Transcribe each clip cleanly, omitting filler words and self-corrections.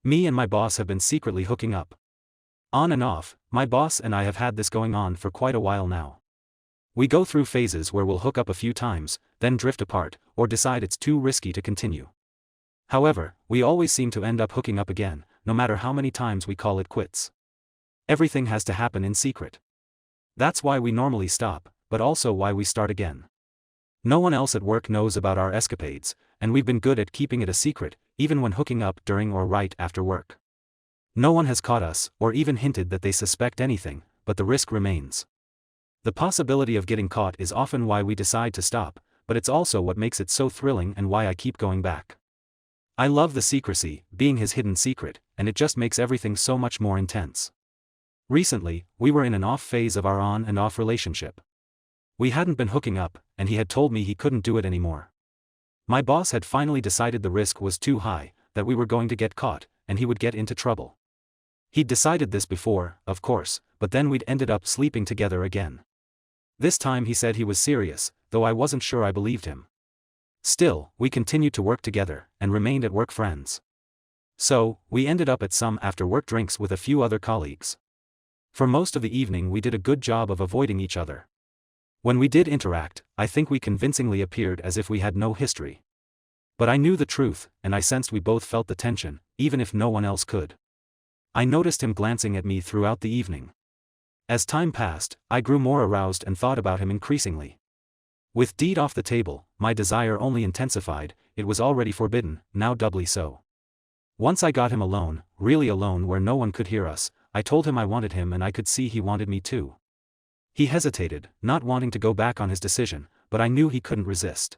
Me and my boss have been secretly hooking up. On and off, my boss and I have had this going on for quite a while now. We go through phases where we'll hook up a few times, then drift apart, or decide it's too risky to continue. However, we always seem to end up hooking up again, no matter how many times we call it quits. Everything has to happen in secret. That's why we normally stop, but also why we start again. No one else at work knows about our escapades, and we've been good at keeping it a secret, even when hooking up during or right after work. No one has caught us, or even hinted that they suspect anything, but the risk remains. The possibility of getting caught is often why we decide to stop, but it's also what makes it so thrilling and why I keep going back. I love the secrecy, being his hidden secret, and it just makes everything so much more intense. Recently, we were in an off phase of our on and off relationship. We hadn't been hooking up, and he had told me he couldn't do it anymore. My boss had finally decided the risk was too high, that we were going to get caught, and he would get into trouble. He'd decided this before, of course, but then we'd ended up sleeping together again. This time he said he was serious, though I wasn't sure I believed him. Still, we continued to work together, and remained at work friends. So, we ended up at some after-work drinks with a few other colleagues. For most of the evening we did a good job of avoiding each other. When we did interact, I think we convincingly appeared as if we had no history. But I knew the truth, and I sensed we both felt the tension, even if no one else could. I noticed him glancing at me throughout the evening. As time passed, I grew more aroused and thought about him increasingly. With deed off the table, my desire only intensified. It was already forbidden, now doubly so. Once I got him alone, really alone where no one could hear us, I told him I wanted him and I could see he wanted me too. He hesitated, not wanting to go back on his decision, but I knew he couldn't resist.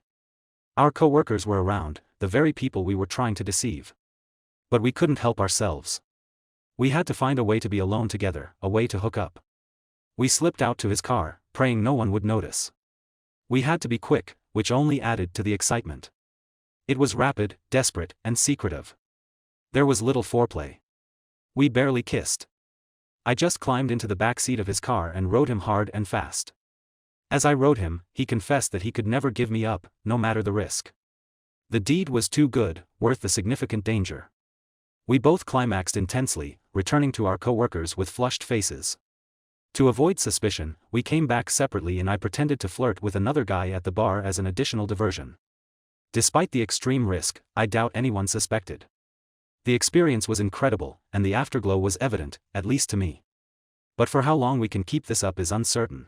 Our co-workers were around, the very people we were trying to deceive. But we couldn't help ourselves. We had to find a way to be alone together, a way to hook up. We slipped out to his car, praying no one would notice. We had to be quick, which only added to the excitement. It was rapid, desperate, and secretive. There was little foreplay. We barely kissed. I just climbed into the back seat of his car and rode him hard and fast. As I rode him, he confessed that he could never give me up, no matter the risk. The deed was too good, worth the significant danger. We both climaxed intensely, returning to our co-workers with flushed faces. To avoid suspicion, we came back separately and I pretended to flirt with another guy at the bar as an additional diversion. Despite the extreme risk, I doubt anyone suspected. The experience was incredible, and the afterglow was evident, at least to me. But for how long we can keep this up is uncertain.